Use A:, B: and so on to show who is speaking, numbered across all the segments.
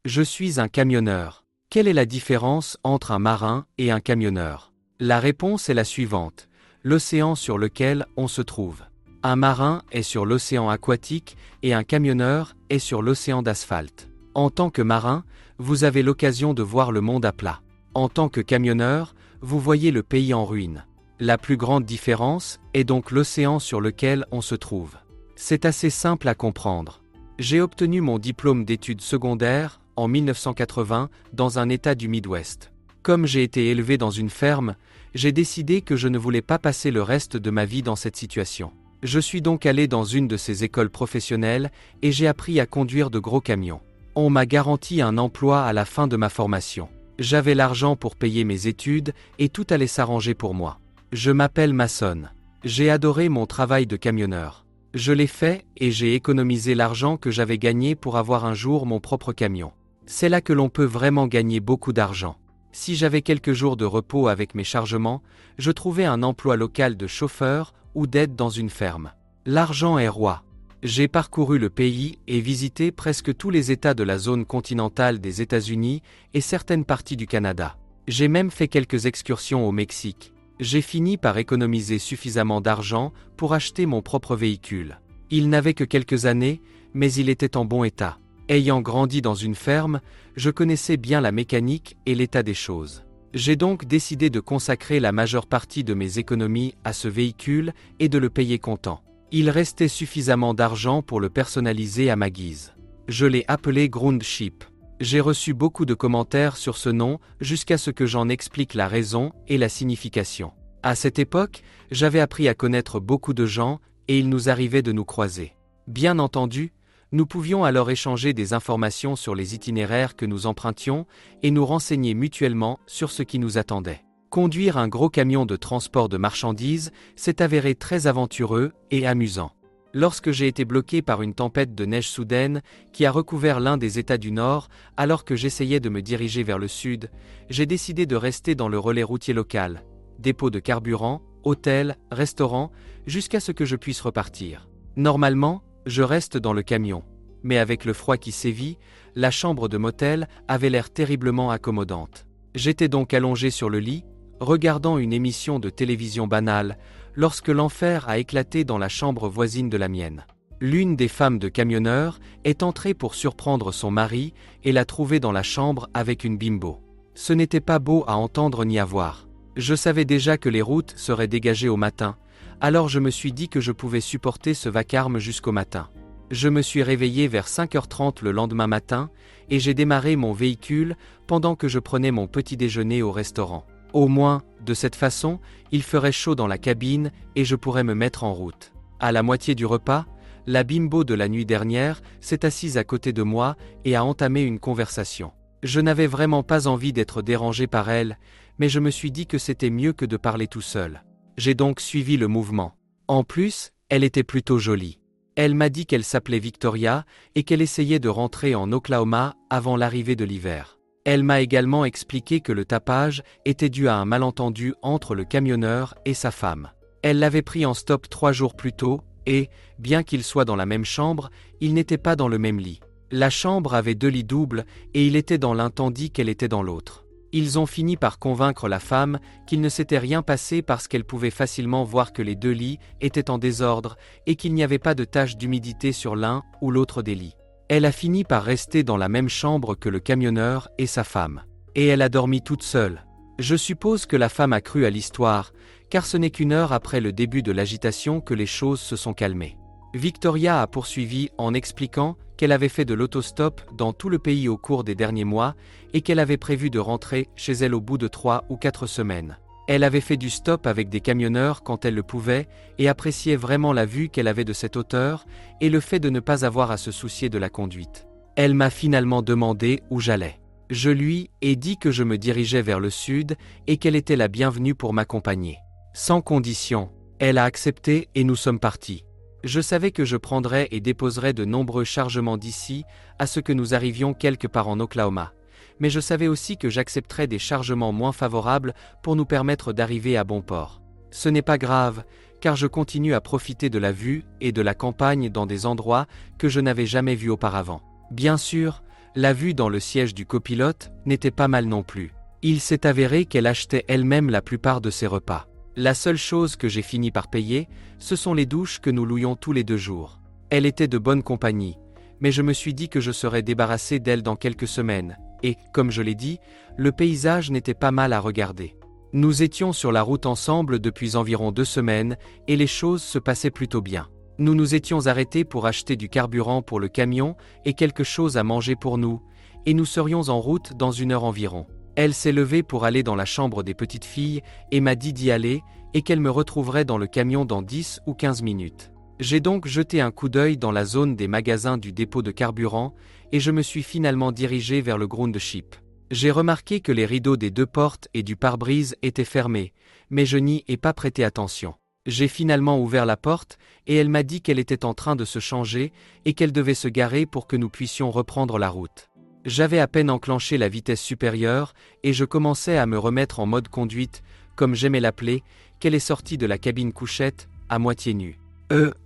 A: Je suis un camionneur. Quelle est la différence entre un marin et un camionneur? La réponse est la suivante. L'océan sur lequel on se trouve. Un marin est sur l'océan aquatique et un camionneur est sur l'océan d'asphalte. En tant que marin, vous avez l'occasion de voir le monde à plat. En tant que camionneur, vous voyez le pays en ruine. La plus grande différence est donc l'océan sur lequel on se trouve. C'est assez simple à comprendre. J'ai obtenu mon diplôme d'études secondaires en 1980 dans un état du Midwest. Comme j'ai été élevé dans une ferme, j'ai décidé que je ne voulais pas passer le reste de ma vie dans cette situation. Je suis donc allé dans une de ces écoles professionnelles et j'ai appris à conduire de gros camions. On m'a garanti un emploi à la fin de ma formation. J'avais l'argent pour payer mes études et tout allait s'arranger pour moi. Je m'appelle Mason. J'ai adoré mon travail de camionneur. Je l'ai fait et j'ai économisé l'argent que j'avais gagné pour avoir un jour mon propre camion. C'est là que l'on peut vraiment gagner beaucoup d'argent. Si j'avais quelques jours de repos avec mes chargements, je trouvais un emploi local de chauffeur ou d'aide dans une ferme. L'argent est roi. J'ai parcouru le pays et visité presque tous les États de la zone continentale des États-Unis et certaines parties du Canada. J'ai même fait quelques excursions au Mexique. J'ai fini par économiser suffisamment d'argent pour acheter mon propre véhicule. Il n'avait que quelques années, mais il était en bon état. Ayant grandi dans une ferme, je connaissais bien la mécanique et l'état des choses. J'ai donc décidé de consacrer la majeure partie de mes économies à ce véhicule et de le payer comptant. Il restait suffisamment d'argent pour le personnaliser à ma guise. Je l'ai appelé Grundship. J'ai reçu beaucoup de commentaires sur ce nom jusqu'à ce que j'en explique la raison et la signification. À cette époque, j'avais appris à connaître beaucoup de gens et il nous arrivait de nous croiser. Bien entendu, nous pouvions alors échanger des informations sur les itinéraires que nous empruntions et nous renseigner mutuellement sur ce qui nous attendait. Conduire un gros camion de transport de marchandises s'est avéré très aventureux et amusant. Lorsque j'ai été bloqué par une tempête de neige soudaine qui a recouvert l'un des États du Nord alors que j'essayais de me diriger vers le sud, j'ai décidé de rester dans le relais routier local, dépôt de carburant, hôtel, restaurant, jusqu'à ce que je puisse repartir. Normalement, je reste dans le camion, mais avec le froid qui sévit, la chambre de motel avait l'air terriblement accommodante. J'étais donc allongé sur le lit, regardant une émission de télévision banale, lorsque l'enfer a éclaté dans la chambre voisine de la mienne. L'une des femmes de camionneur est entrée pour surprendre son mari et l'a trouvé dans la chambre avec une bimbo. Ce n'était pas beau à entendre ni à voir. Je savais déjà que les routes seraient dégagées au matin, alors je me suis dit que je pouvais supporter ce vacarme jusqu'au matin. Je me suis réveillé vers 5h30 le lendemain matin et j'ai démarré mon véhicule pendant que je prenais mon petit déjeuner au restaurant. Au moins, de cette façon, il ferait chaud dans la cabine et je pourrais me mettre en route. À la moitié du repas, la bimbo de la nuit dernière s'est assise à côté de moi et a entamé une conversation. Je n'avais vraiment pas envie d'être dérangé par elle, mais je me suis dit que c'était mieux que de parler tout seul. J'ai donc suivi le mouvement. En plus, elle était plutôt jolie. Elle m'a dit qu'elle s'appelait Victoria et qu'elle essayait de rentrer en Oklahoma avant l'arrivée de l'hiver. Elle m'a également expliqué que le tapage était dû à un malentendu entre le camionneur et sa femme. Elle l'avait pris en stop 3 jours plus tôt et, bien qu'ils soient dans la même chambre, ils n'étaient pas dans le même lit. La chambre avait 2 lits doubles et il était dans l'un tandis qu'elle était dans l'autre. Ils ont fini par convaincre la femme qu'il ne s'était rien passé parce qu'elle pouvait facilement voir que les 2 lits étaient en désordre et qu'il n'y avait pas de tache d'humidité sur l'un ou l'autre des lits. Elle a fini par rester dans la même chambre que le camionneur et sa femme. Et elle a dormi toute seule. Je suppose que la femme a cru à l'histoire, car ce n'est qu'1 heure après le début de l'agitation que les choses se sont calmées. Victoria a poursuivi en expliquant qu'elle avait fait de l'autostop dans tout le pays au cours des derniers mois et qu'elle avait prévu de rentrer chez elle au bout de 3 ou 4 semaines. Elle avait fait du stop avec des camionneurs quand elle le pouvait et appréciait vraiment la vue qu'elle avait de cette hauteur et le fait de ne pas avoir à se soucier de la conduite. Elle m'a finalement demandé où j'allais. Je lui ai dit que je me dirigeais vers le sud et qu'elle était la bienvenue pour m'accompagner. Sans condition, elle a accepté et nous sommes partis. Je savais que je prendrais et déposerais de nombreux chargements d'ici à ce que nous arrivions quelque part en Oklahoma. Mais je savais aussi que j'accepterais des chargements moins favorables pour nous permettre d'arriver à bon port. Ce n'est pas grave, car je continue à profiter de la vue et de la campagne dans des endroits que je n'avais jamais vus auparavant. Bien sûr, La vue dans le siège du copilote n'était pas mal non plus. Il s'est avéré qu'elle achetait elle-même la plupart de ses repas. La seule chose que j'ai fini par payer, ce sont les douches que nous louions tous les 2 jours. Elle était de bonne compagnie, mais je me suis dit que je serais débarrassé d'elle dans quelques semaines, et, comme je l'ai dit, le paysage n'était pas mal à regarder. Nous étions sur la route ensemble depuis environ 2 semaines, et les choses se passaient plutôt bien. Nous nous étions arrêtés pour acheter du carburant pour le camion et quelque chose à manger pour nous, et nous serions en route dans 1 heure environ. Elle s'est levée pour aller dans la chambre des petites filles et m'a dit d'y aller et qu'elle me retrouverait dans le camion dans 10 ou 15 minutes. J'ai donc jeté un coup d'œil dans la zone des magasins du dépôt de carburant et je me suis finalement dirigé vers le Grundschip. J'ai remarqué que les rideaux des 2 portes et du pare-brise étaient fermés, mais je n'y ai pas prêté attention. J'ai finalement ouvert la porte et elle m'a dit qu'elle était en train de se changer et qu'elle devait se garer pour que nous puissions reprendre la route. J'avais à peine enclenché la vitesse supérieure et je commençais à me remettre en mode conduite, comme j'aimais l'appeler, qu'elle est sortie de la cabine couchette, à moitié nue.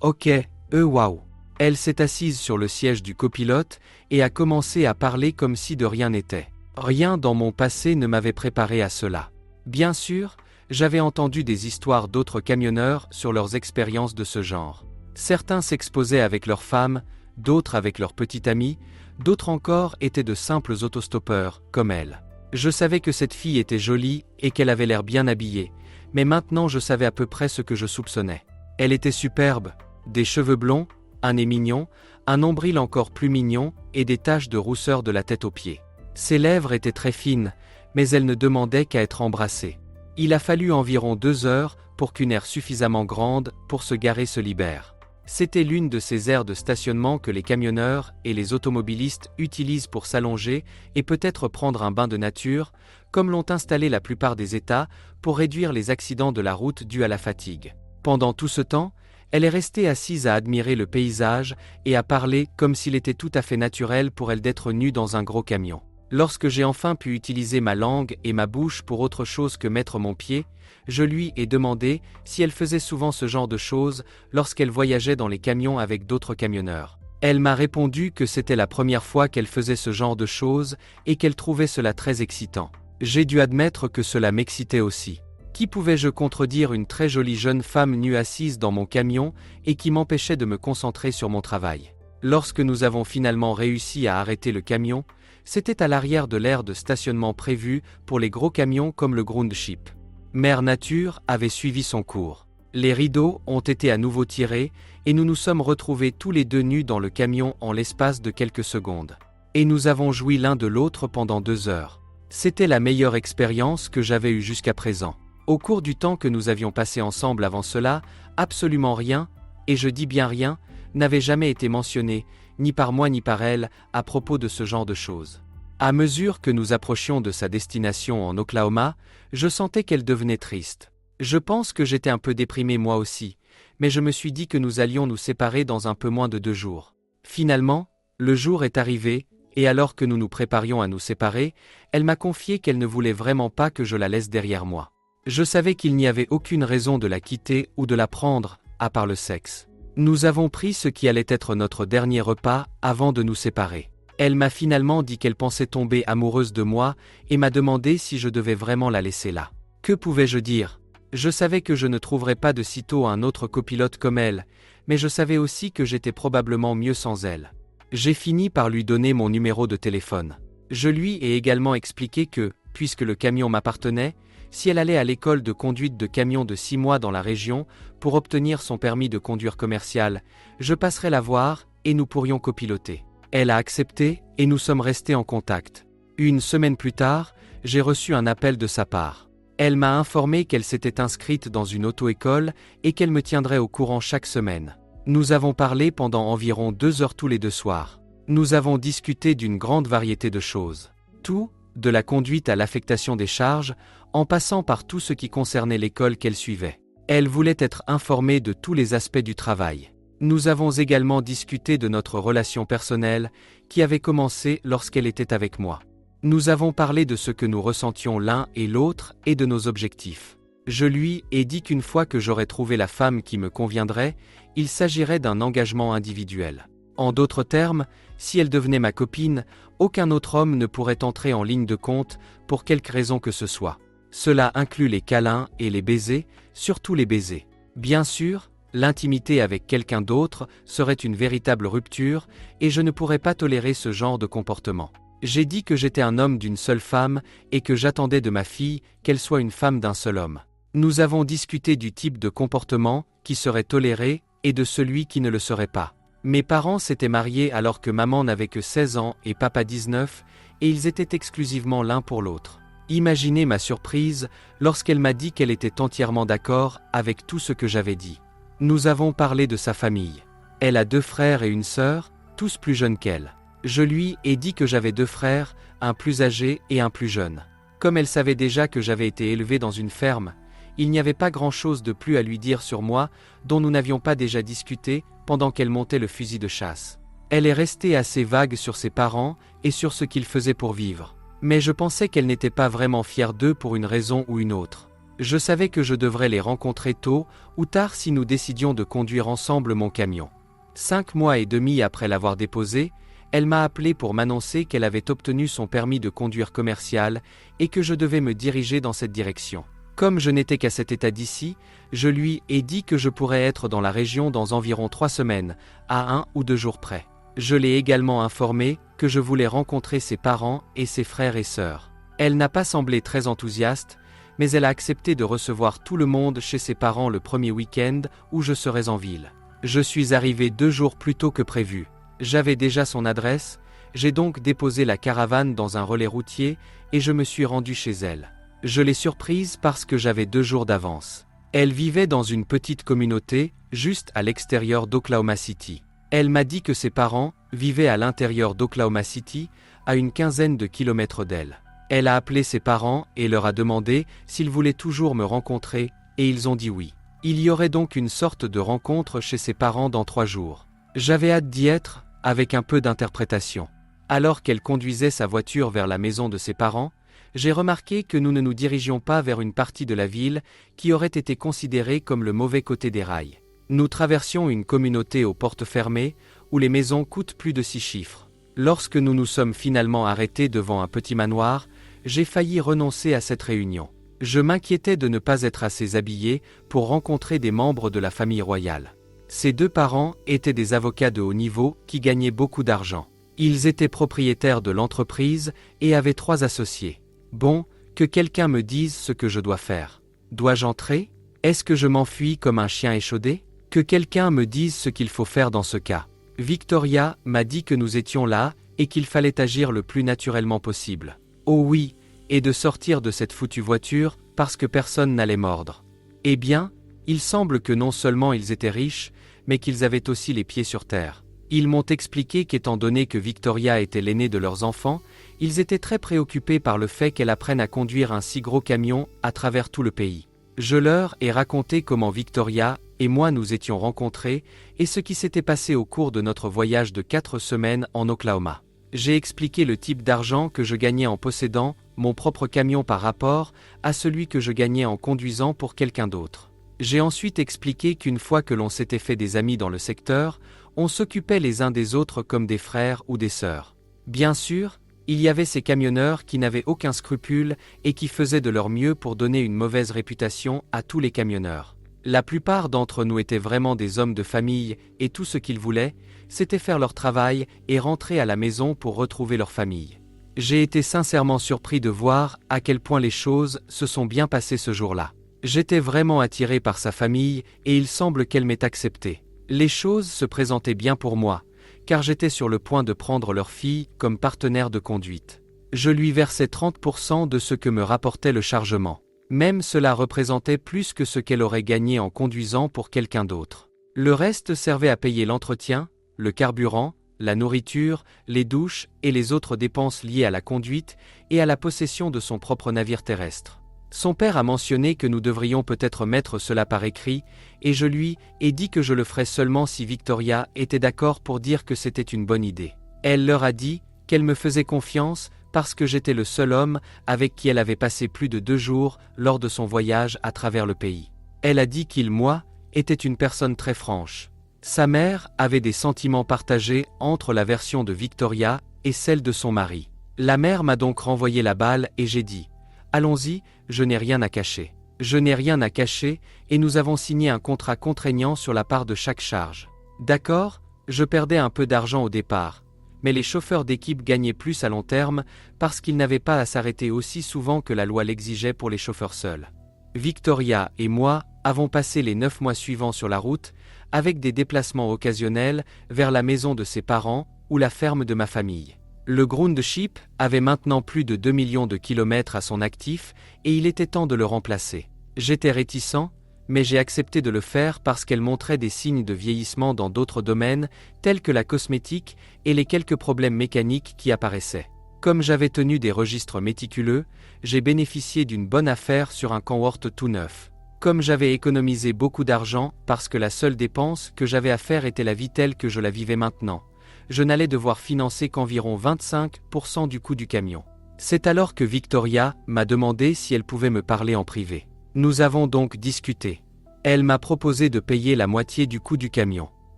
A: Ok, waouh. Elle s'est assise sur le siège du copilote et a commencé à parler comme si de rien n'était. Rien dans mon passé ne m'avait préparé à cela. Bien sûr, j'avais entendu des histoires d'autres camionneurs sur leurs expériences de ce genre. Certains s'exposaient avec leurs femmes, d'autres avec leurs petite amie, d'autres encore étaient de simples autostoppeurs, comme elle. Je savais que cette fille était jolie et qu'elle avait l'air bien habillée, mais maintenant je savais à peu près ce que je soupçonnais. Elle était superbe, des cheveux blonds, un nez mignon, un nombril encore plus mignon et des taches de rousseur de la tête aux pieds. Ses lèvres étaient très fines, mais elle ne demandait qu'à être embrassée. Il a fallu environ 2 heures pour qu'une aire suffisamment grande pour se garer se libère. C'était l'une de ces aires de stationnement que les camionneurs et les automobilistes utilisent pour s'allonger et peut-être prendre un bain de nature, comme l'ont installé la plupart des États, pour réduire les accidents de la route dus à la fatigue. Pendant tout ce temps, elle est restée assise à admirer le paysage et à parler comme s'il était tout à fait naturel pour elle d'être nue dans un gros camion. Lorsque j'ai enfin pu utiliser ma langue et ma bouche pour autre chose que mettre mon pied, je lui ai demandé si elle faisait souvent ce genre de choses lorsqu'elle voyageait dans les camions avec d'autres camionneurs. Elle m'a répondu que c'était la première fois qu'elle faisait ce genre de choses et qu'elle trouvait cela très excitant. J'ai dû admettre que cela m'excitait aussi. Qui pouvais-je contredire une très jolie jeune femme nue assise dans mon camion et qui m'empêchait de me concentrer sur mon travail? Lorsque nous avons finalement réussi à arrêter le camion, c'était à l'arrière de l'aire de stationnement prévue pour les gros camions comme le Grundschip. Mère Nature avait suivi son cours. Les rideaux ont été à nouveau tirés et nous nous sommes retrouvés tous les 2 nus dans le camion en l'espace de quelques secondes. Et nous avons joui l'un de l'autre pendant 2 heures. C'était la meilleure expérience que j'avais eue jusqu'à présent. Au cours du temps que nous avions passé ensemble avant cela, absolument rien, et je dis bien rien, n'avait jamais été mentionné, ni par moi ni par elle, à propos de ce genre de choses. À mesure que nous approchions de sa destination en Oklahoma, je sentais qu'elle devenait triste. Je pense que j'étais un peu déprimé moi aussi, mais je me suis dit que nous allions nous séparer dans un peu moins de 2 jours. Finalement, le jour est arrivé, et alors que nous nous préparions à nous séparer, elle m'a confié qu'elle ne voulait vraiment pas que je la laisse derrière moi. Je savais qu'il n'y avait aucune raison de la quitter ou de la prendre, à part le sexe. Nous avons pris ce qui allait être notre dernier repas avant de nous séparer. Elle m'a finalement dit qu'elle pensait tomber amoureuse de moi et m'a demandé si je devais vraiment la laisser là. Que pouvais-je dire? Je savais que je ne trouverais pas de sitôt un autre copilote comme elle, mais je savais aussi que j'étais probablement mieux sans elle. J'ai fini par lui donner mon numéro de téléphone. Je lui ai également expliqué que, puisque le camion m'appartenait, si elle allait à l'école de conduite de camion de 6 mois dans la région pour obtenir son permis de conduire commercial, je passerais la voir et nous pourrions copiloter. Elle a accepté et nous sommes restés en contact. 1 semaine plus tard, j'ai reçu un appel de sa part. Elle m'a informé qu'elle s'était inscrite dans une auto-école et qu'elle me tiendrait au courant chaque semaine. Nous avons parlé pendant environ 2 heures tous les 2 soirs. Nous avons discuté d'une grande variété de choses. Tout, de la conduite à l'affectation des charges, en passant par tout ce qui concernait l'école qu'elle suivait. Elle voulait être informée de tous les aspects du travail. Nous avons également discuté de notre relation personnelle, qui avait commencé lorsqu'elle était avec moi. Nous avons parlé de ce que nous ressentions l'un et l'autre et de nos objectifs. Je lui ai dit qu'une fois que j'aurais trouvé la femme qui me conviendrait, il s'agirait d'un engagement individuel. En d'autres termes, Si elle devenait ma copine, aucun autre homme ne pourrait entrer en ligne de compte, pour quelque raison que ce soit. Cela inclut les câlins et les baisers, surtout les baisers. Bien sûr, l'intimité avec quelqu'un d'autre serait une véritable rupture, et je ne pourrais pas tolérer ce genre de comportement. J'ai dit que j'étais un homme d'une seule femme, et que j'attendais de ma fille qu'elle soit une femme d'un seul homme. Nous avons discuté du type de comportement qui serait toléré, et de celui qui ne le serait pas. Mes parents s'étaient mariés alors que maman n'avait que 16 ans et papa 19, et ils étaient exclusivement l'un pour l'autre. Imaginez ma surprise lorsqu'elle m'a dit qu'elle était entièrement d'accord avec tout ce que j'avais dit. Nous avons parlé de sa famille. Elle a 2 frères et une sœur, tous plus jeunes qu'elle. Je lui ai dit que j'avais 2 frères, un plus âgé et un plus jeune. Comme elle savait déjà que j'avais été élevé dans une ferme, il n'y avait pas grand-chose de plus à lui dire sur moi, dont nous n'avions pas déjà discuté, pendant qu'elle montait le fusil de chasse. Elle est restée assez vague sur ses parents, et sur ce qu'ils faisaient pour vivre. Mais je pensais qu'elle n'était pas vraiment fière d'eux pour une raison ou une autre. Je savais que je devrais les rencontrer tôt ou tard si nous décidions de conduire ensemble mon camion. 5 mois et demi après l'avoir déposé, elle m'a appelé pour m'annoncer qu'elle avait obtenu son permis de conduire commercial, et que je devais me diriger dans cette direction. Comme je n'étais qu'à cet état d'ici, je lui ai dit que je pourrais être dans la région dans environ 3 semaines, à 1 ou 2 jours près. Je l'ai également informé que je voulais rencontrer ses parents et ses frères et sœurs. Elle n'a pas semblé très enthousiaste, mais elle a accepté de recevoir tout le monde chez ses parents le premier week-end où je serais en ville. Je suis arrivé 2 jours plus tôt que prévu. J'avais déjà son adresse, j'ai donc déposé la caravane dans un relais routier et je me suis rendu chez elle. Je l'ai surprise parce que j'avais 2 jours d'avance. Elle vivait dans une petite communauté, juste à l'extérieur d'Oklahoma City. Elle m'a dit que ses parents vivaient à l'intérieur d'Oklahoma City, à une quinzaine de kilomètres d'elle. Elle a appelé ses parents et leur a demandé s'ils voulaient toujours me rencontrer, et ils ont dit oui. Il y aurait donc une sorte de rencontre chez ses parents dans 3 jours. J'avais hâte d'y être, avec un peu d'interprétation. Alors qu'elle conduisait sa voiture vers la maison de ses parents, j'ai remarqué que nous ne nous dirigions pas vers une partie de la ville qui aurait été considérée comme le mauvais côté des rails. Nous traversions une communauté aux portes fermées, où les maisons coûtent plus de 6 chiffres. Lorsque nous nous sommes finalement arrêtés devant un petit manoir, j'ai failli renoncer à cette réunion. Je m'inquiétais de ne pas être assez habillé pour rencontrer des membres de la famille royale. Ses 2 parents étaient des avocats de haut niveau qui gagnaient beaucoup d'argent. Ils étaient propriétaires de l'entreprise et avaient 3 associés. Bon, que quelqu'un me dise ce que je dois faire. Dois-je entrer? Est-ce que je m'enfuis comme un chien échaudé? Que quelqu'un me dise ce qu'il faut faire dans ce cas. Victoria m'a dit que nous étions là et qu'il fallait agir le plus naturellement possible. Oh oui, et de sortir de cette foutue voiture parce que personne n'allait mordre. Eh bien, il semble que non seulement ils étaient riches, mais qu'ils avaient aussi les pieds sur terre. Ils m'ont expliqué qu'étant donné que Victoria était l'aînée de leurs enfants, ils étaient très préoccupés par le fait qu'elle apprenne à conduire un si gros camion à travers tout le pays. Je leur ai raconté comment Victoria et moi nous étions rencontrés et ce qui s'était passé au cours de notre voyage de 4 semaines en Oklahoma. J'ai expliqué le type d'argent que je gagnais en possédant mon propre camion par rapport à celui que je gagnais en conduisant pour quelqu'un d'autre. J'ai ensuite expliqué qu'une fois que l'on s'était fait des amis dans le secteur, on s'occupait les uns des autres comme des frères ou des sœurs. Bien sûr, il y avait ces camionneurs qui n'avaient aucun scrupule et qui faisaient de leur mieux pour donner une mauvaise réputation à tous les camionneurs. La plupart d'entre nous étaient vraiment des hommes de famille et tout ce qu'ils voulaient, c'était faire leur travail et rentrer à la maison pour retrouver leur famille. J'ai été sincèrement surpris de voir à quel point les choses se sont bien passées ce jour-là. J'étais vraiment attiré par sa famille et il semble qu'elle m'ait accepté. Les choses se présentaient bien pour moi, car j'étais sur le point de prendre leur fille comme partenaire de conduite. Je lui versais 30% de ce que me rapportait le chargement. Même cela représentait plus que ce qu'elle aurait gagné en conduisant pour quelqu'un d'autre. Le reste servait à payer l'entretien, le carburant, la nourriture, les douches et les autres dépenses liées à la conduite et à la possession de son propre navire terrestre. Son père a mentionné que nous devrions peut-être mettre cela par écrit, et je lui ai dit que je le ferais seulement si Victoria était d'accord pour dire que c'était une bonne idée. Elle leur a dit qu'elle me faisait confiance parce que j'étais le seul homme avec qui elle avait passé plus de 2 jours lors de son voyage à travers le pays. Elle a dit qu'il, moi, était une personne très franche. Sa mère avait des sentiments partagés entre la version de Victoria et celle de son mari. La mère m'a donc renvoyé la balle et j'ai dit « Allons-y, je n'ai rien à cacher. » Je n'ai rien à cacher et nous avons signé un contrat contraignant sur la part de chaque charge. D'accord, je perdais un peu d'argent au départ, mais les chauffeurs d'équipe gagnaient plus à long terme parce qu'ils n'avaient pas à s'arrêter aussi souvent que la loi l'exigeait pour les chauffeurs seuls. Victoria et moi avons passé les 9 mois suivants sur la route, avec des déplacements occasionnels vers la maison de ses parents ou la ferme de ma famille. Le Grundschip avait maintenant plus de 2 millions de kilomètres à son actif et il était temps de le remplacer. J'étais réticent, mais j'ai accepté de le faire parce qu'elle montrait des signes de vieillissement dans d'autres domaines, tels que la cosmétique et les quelques problèmes mécaniques qui apparaissaient. Comme j'avais tenu des registres méticuleux, j'ai bénéficié d'une bonne affaire sur un Kenworth tout neuf. Comme j'avais économisé beaucoup d'argent parce que la seule dépense que j'avais à faire était la vie telle que je la vivais maintenant, je n'allais devoir financer qu'environ 25% du coût du camion. C'est alors que Victoria m'a demandé si elle pouvait me parler en privé. Nous avons donc discuté. Elle m'a proposé de payer la moitié du coût du camion.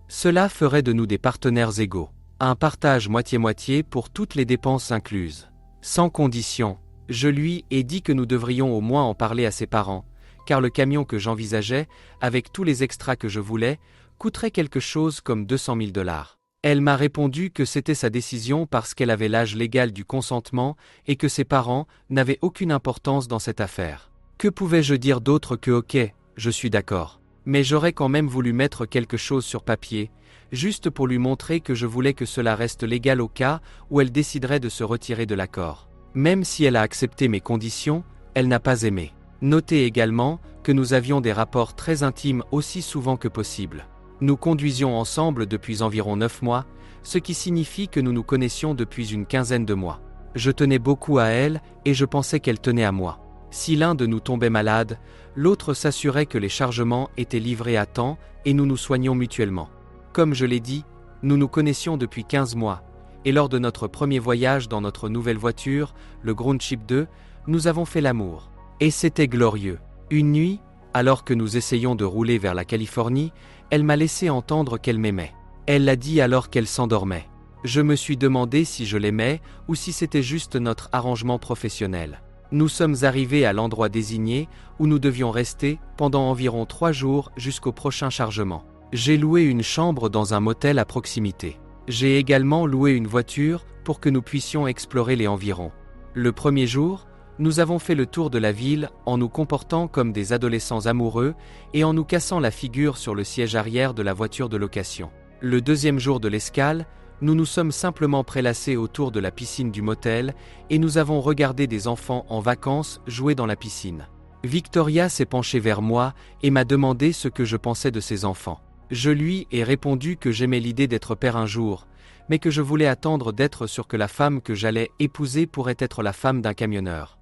A: Cela ferait de nous des partenaires égaux. Un partage moitié-moitié pour toutes les dépenses incluses. Sans condition, je lui ai dit que nous devrions au moins en parler à ses parents, car le camion que j'envisageais, avec tous les extras que je voulais, coûterait quelque chose comme 200 000 $. Elle m'a répondu que c'était sa décision parce qu'elle avait l'âge légal du consentement et que ses parents n'avaient aucune importance dans cette affaire. Que pouvais-je dire d'autre que ok, je suis d'accord. Mais j'aurais quand même voulu mettre quelque chose sur papier, juste pour lui montrer que je voulais que cela reste légal au cas où elle déciderait de se retirer de l'accord. Même si elle a accepté mes conditions, elle n'a pas aimé. Notez également que nous avions des rapports très intimes aussi souvent que possible. Nous conduisions ensemble depuis environ 9 mois, ce qui signifie que nous nous connaissions depuis une quinzaine de mois. Je tenais beaucoup à elle et je pensais qu'elle tenait à moi. Si l'un de nous tombait malade, l'autre s'assurait que les chargements étaient livrés à temps et nous nous soignions mutuellement. Comme je l'ai dit, nous nous connaissions depuis 15 mois, et lors de notre premier voyage dans notre nouvelle voiture, le Grundschip 2, nous avons fait l'amour. Et c'était glorieux. Une nuit, alors que nous essayions de rouler vers la Californie, elle m'a laissé entendre qu'elle m'aimait. Elle l'a dit alors qu'elle s'endormait. Je me suis demandé si je l'aimais ou si c'était juste notre arrangement professionnel. Nous sommes arrivés à l'endroit désigné où nous devions rester pendant environ 3 jours jusqu'au prochain chargement. J'ai loué une chambre dans un motel à proximité. J'ai également loué une voiture pour que nous puissions explorer les environs. Le premier jour, nous avons fait le tour de la ville en nous comportant comme des adolescents amoureux et en nous cassant la figure sur le siège arrière de la voiture de location. Le deuxième jour de l'escale, nous nous sommes simplement prélassés autour de la piscine du motel et nous avons regardé des enfants en vacances jouer dans la piscine. Victoria s'est penchée vers moi et m'a demandé ce que je pensais de ces enfants. Je lui ai répondu que j'aimais l'idée d'être père un jour, mais que je voulais attendre d'être sûr que la femme que j'allais épouser pourrait être la femme d'un camionneur.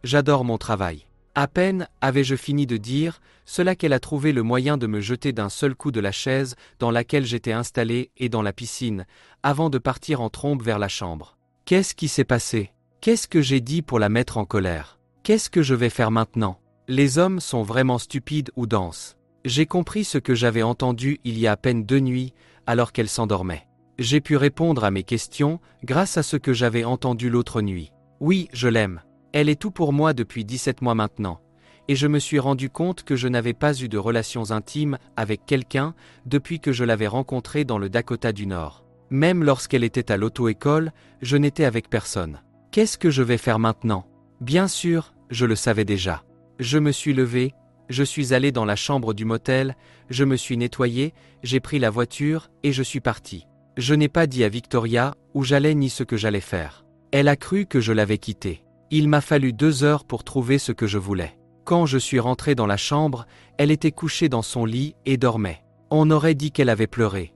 A: J'adore mon travail. À peine avais-je fini de dire cela qu'elle a trouvé le moyen de me jeter d'un seul coup de la chaise dans laquelle j'étais installé et dans la piscine, avant de partir en trombe vers la chambre. Qu'est-ce qui s'est passé? Qu'est-ce que j'ai dit pour la mettre en colère? Qu'est-ce que je vais faire maintenant? Les hommes sont vraiment stupides ou denses. J'ai compris ce que j'avais entendu il y a à peine 2 nuits, alors qu'elle s'endormait. J'ai pu répondre à mes questions grâce à ce que j'avais entendu l'autre nuit. Oui, je l'aime. Elle est tout pour moi depuis 17 mois maintenant. Et je me suis rendu compte que je n'avais pas eu de relations intimes avec quelqu'un depuis que je l'avais rencontrée dans le Dakota du Nord. Même lorsqu'elle était à l'auto-école, je n'étais avec personne. Qu'est-ce que je vais faire maintenant? Bien sûr, je le savais déjà. Je me suis levé, je suis allé dans la chambre du motel, je me suis nettoyé, j'ai pris la voiture et je suis parti. Je n'ai pas dit à Victoria où j'allais ni ce que j'allais faire. Elle a cru que je l'avais quittée. Il m'a fallu 2 heures pour trouver ce que je voulais. Quand je suis rentré dans la chambre, elle était couchée dans son lit et dormait. On aurait dit qu'elle avait pleuré.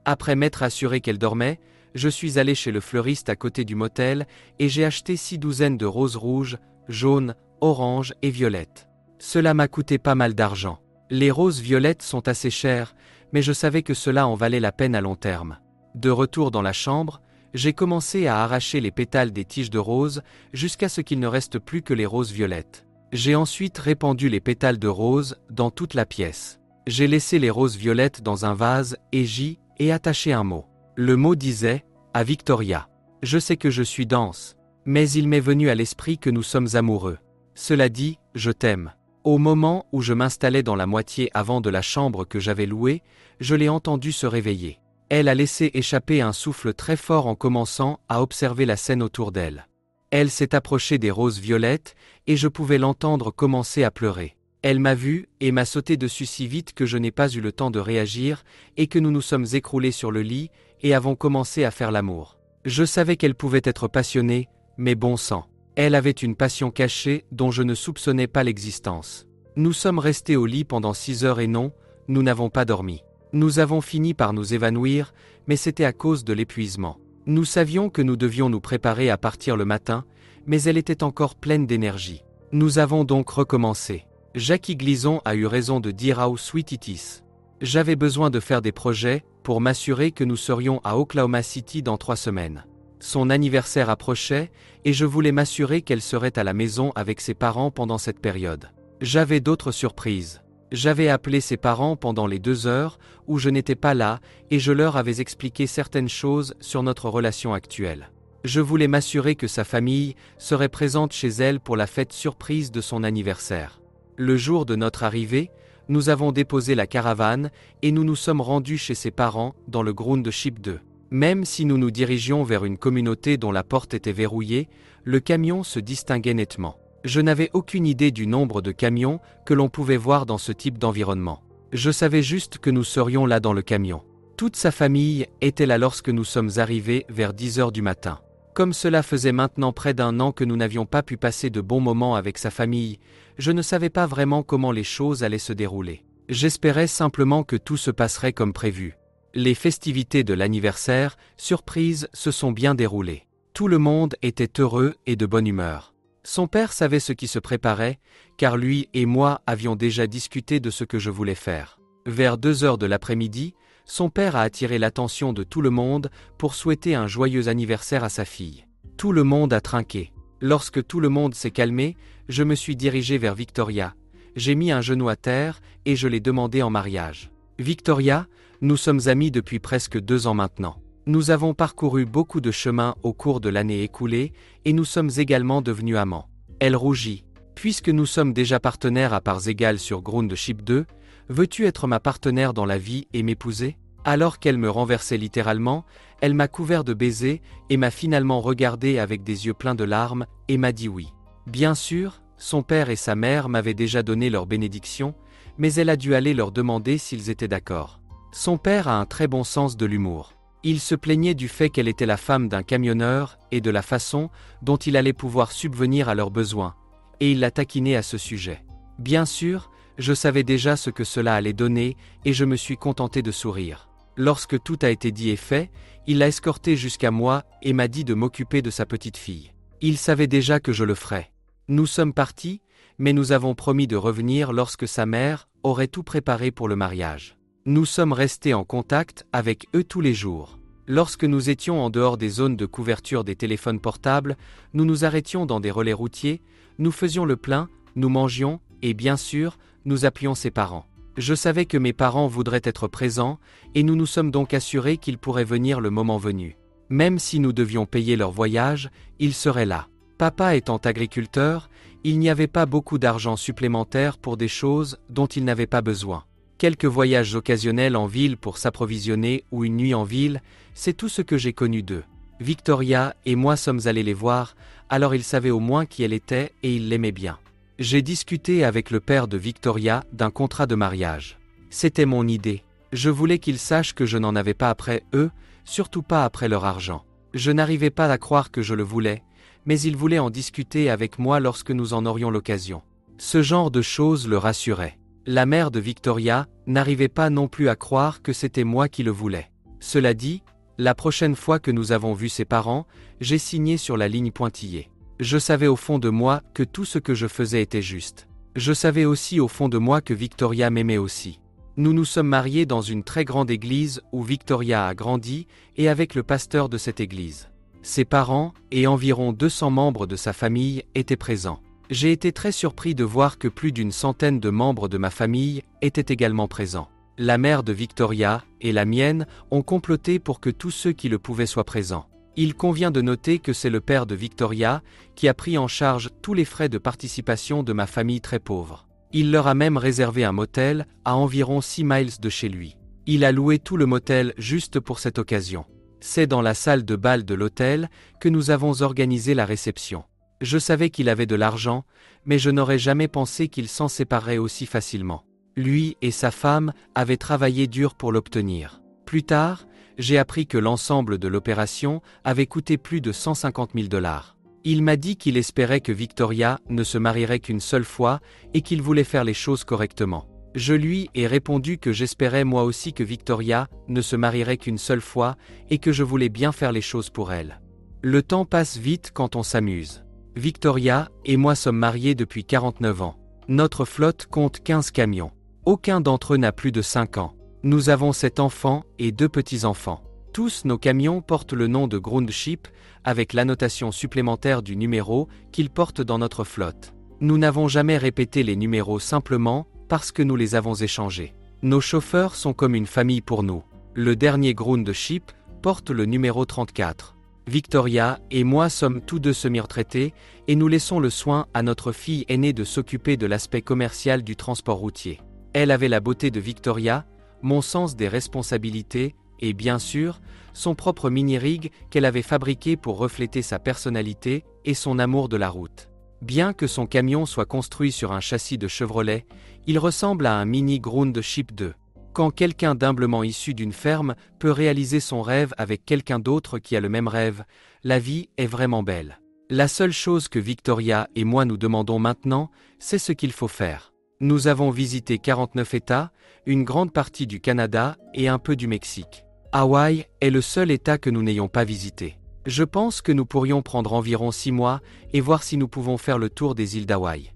A: Après m'être assuré qu'elle dormait, je suis allé chez le fleuriste à côté du motel et j'ai acheté 6 douzaines de roses rouges, jaunes, oranges et violettes. Cela m'a coûté pas mal d'argent. Les roses violettes sont assez chères, mais je savais que cela en valait la peine à long terme. De retour dans la chambre, j'ai commencé à arracher les pétales des tiges de roses jusqu'à ce qu'il ne reste plus que les roses violettes. J'ai ensuite répandu les pétales de rose dans toute la pièce. J'ai laissé les roses violettes dans un vase et j'y ai attaché un mot. Le mot disait « À Victoria ». Je sais que je suis dense, mais il m'est venu à l'esprit que nous sommes amoureux. Cela dit, je t'aime. Au moment où je m'installais dans la moitié avant de la chambre que j'avais louée, je l'ai entendue se réveiller. Elle a laissé échapper un souffle très fort en commençant à observer la scène autour d'elle. Elle s'est approchée des roses violettes, et je pouvais l'entendre commencer à pleurer. Elle m'a vu, et m'a sauté dessus si vite que je n'ai pas eu le temps de réagir, et que nous nous sommes écroulés sur le lit, et avons commencé à faire l'amour. Je savais qu'elle pouvait être passionnée, mais bon sang. Elle avait une passion cachée dont je ne soupçonnais pas l'existence. Nous sommes restés au lit pendant 6 heures et non, nous n'avons pas dormi. Nous avons fini par nous évanouir, mais c'était à cause de l'épuisement. Nous savions que nous devions nous préparer à partir le matin, mais elle était encore pleine d'énergie. Nous avons donc recommencé. Jackie Gleason a eu raison de dire how sweet it is. J'avais besoin de faire des projets pour m'assurer que nous serions à Oklahoma City dans 3 semaines. Son anniversaire approchait et je voulais m'assurer qu'elle serait à la maison avec ses parents pendant cette période. J'avais d'autres surprises. J'avais appelé ses parents pendant les 2 heures où je n'étais pas là et je leur avais expliqué certaines choses sur notre relation actuelle. Je voulais m'assurer que sa famille serait présente chez elle pour la fête surprise de son anniversaire. Le jour de notre arrivée, nous avons déposé la caravane et nous nous sommes rendus chez ses parents dans le Groundship 2. Même si nous nous dirigions vers une communauté dont la porte était verrouillée, le camion se distinguait nettement. Je n'avais aucune idée du nombre de camions que l'on pouvait voir dans ce type d'environnement. Je savais juste que nous serions là dans le camion. Toute sa famille était là lorsque nous sommes arrivés vers 10 heures du matin. Comme cela faisait maintenant près d'1 an que nous n'avions pas pu passer de bons moments avec sa famille, je ne savais pas vraiment comment les choses allaient se dérouler. J'espérais simplement que tout se passerait comme prévu. Les festivités de l'anniversaire, surprise, se sont bien déroulées. Tout le monde était heureux et de bonne humeur. Son père savait ce qui se préparait, car lui et moi avions déjà discuté de ce que je voulais faire. Vers 2 heures de l'après-midi, son père a attiré l'attention de tout le monde pour souhaiter un joyeux anniversaire à sa fille. Tout le monde a trinqué. Lorsque tout le monde s'est calmé, je me suis dirigé vers Victoria. J'ai mis un genou à terre et je l'ai demandé en mariage. Victoria, nous sommes amis depuis presque 2 ans maintenant. Nous avons parcouru beaucoup de chemins au cours de l'année écoulée et nous sommes également devenus amants. Elle rougit. Puisque nous sommes déjà partenaires à parts égales sur Groundship 2, veux-tu être ma partenaire dans la vie et m'épouser ? Alors qu'elle me renversait littéralement, elle m'a couvert de baisers et m'a finalement regardé avec des yeux pleins de larmes et m'a dit oui. Bien sûr, son père et sa mère m'avaient déjà donné leur bénédiction, mais elle a dû aller leur demander s'ils étaient d'accord. Son père a un très bon sens de l'humour. Il se plaignait du fait qu'elle était la femme d'un camionneur et de la façon dont il allait pouvoir subvenir à leurs besoins, et il l'a taquinée à ce sujet. Bien sûr, je savais déjà ce que cela allait donner et je me suis contenté de sourire. Lorsque tout a été dit et fait, il l'a escortée jusqu'à moi et m'a dit de m'occuper de sa petite fille. Il savait déjà que je le ferais. Nous sommes partis, mais nous avons promis de revenir lorsque sa mère aurait tout préparé pour le mariage. Nous sommes restés en contact avec eux tous les jours. Lorsque nous étions en dehors des zones de couverture des téléphones portables, nous nous arrêtions dans des relais routiers, nous faisions le plein, nous mangions, et bien sûr, nous appelions ses parents. Je savais que mes parents voudraient être présents, et nous nous sommes donc assurés qu'ils pourraient venir le moment venu. Même si nous devions payer leur voyage, ils seraient là. Papa étant agriculteur, il n'y avait pas beaucoup d'argent supplémentaire pour des choses dont il n'avait pas besoin. Quelques voyages occasionnels en ville pour s'approvisionner ou une nuit en ville, c'est tout ce que j'ai connu d'eux. Victoria et moi sommes allés les voir, alors ils savaient au moins qui elle était et ils l'aimaient bien. J'ai discuté avec le père de Victoria d'un contrat de mariage. C'était mon idée. Je voulais qu'ils sachent que je n'en avais pas après eux, surtout pas après leur argent. Je n'arrivais pas à croire que je le voulais, mais ils voulaient en discuter avec moi lorsque nous en aurions l'occasion. Ce genre de choses le rassurait. La mère de Victoria n'arrivait pas non plus à croire que c'était moi qui le voulais. Cela dit, la prochaine fois que nous avons vu ses parents, j'ai signé sur la ligne pointillée. Je savais au fond de moi que tout ce que je faisais était juste. Je savais aussi au fond de moi que Victoria m'aimait aussi. Nous nous sommes mariés dans une très grande église où Victoria a grandi et avec le pasteur de cette église. Ses parents et environ 200 membres de sa famille étaient présents. J'ai été très surpris de voir que plus d'une centaine de membres de ma famille étaient également présents. La mère de Victoria et la mienne ont comploté pour que tous ceux qui le pouvaient soient présents. Il convient de noter que c'est le père de Victoria qui a pris en charge tous les frais de participation de ma famille très pauvre. Il leur a même réservé un motel à environ 6 miles de chez lui. Il a loué tout le motel juste pour cette occasion. C'est dans la salle de bal de l'hôtel que nous avons organisé la réception. Je savais qu'il avait de l'argent, mais je n'aurais jamais pensé qu'il s'en séparerait aussi facilement. Lui et sa femme avaient travaillé dur pour l'obtenir. Plus tard, j'ai appris que l'ensemble de l'opération avait coûté plus de 150 000 $. Il m'a dit qu'il espérait que Victoria ne se marierait qu'une seule fois et qu'il voulait faire les choses correctement. Je lui ai répondu que j'espérais moi aussi que Victoria ne se marierait qu'une seule fois et que je voulais bien faire les choses pour elle. Le temps passe vite quand on s'amuse. Victoria et moi sommes mariés depuis 49 ans. Notre flotte compte 15 camions. Aucun d'entre eux n'a plus de 5 ans. Nous avons 7 enfants et 2 petits-enfants. Tous nos camions portent le nom de Grundship, avec l'annotation supplémentaire du numéro qu'ils portent dans notre flotte. Nous n'avons jamais répété les numéros simplement parce que nous les avons échangés. Nos chauffeurs sont comme une famille pour nous. Le dernier Grundship porte le numéro 34. Victoria et moi sommes tous deux semi-retraités et nous laissons le soin à notre fille aînée de s'occuper de l'aspect commercial du transport routier. Elle avait la beauté de Victoria, mon sens des responsabilités et bien sûr, son propre mini-rig qu'elle avait fabriqué pour refléter sa personnalité et son amour de la route. Bien que son camion soit construit sur un châssis de Chevrolet, il ressemble à un mini Grundship 2. Quand quelqu'un d'humblement issu d'une ferme peut réaliser son rêve avec quelqu'un d'autre qui a le même rêve, la vie est vraiment belle. La seule chose que Victoria et moi nous demandons maintenant, c'est ce qu'il faut faire. Nous avons visité 49 États, une grande partie du Canada et un peu du Mexique. Hawaï est le seul État que nous n'ayons pas visité. Je pense que nous pourrions prendre environ 6 mois et voir si nous pouvons faire le tour des îles d'Hawaï.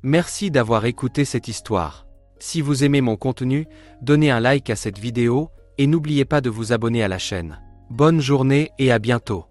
A: Merci d'avoir écouté cette histoire. Si vous aimez mon contenu, donnez un like à cette vidéo et n'oubliez pas de vous abonner à la chaîne. Bonne journée et à bientôt.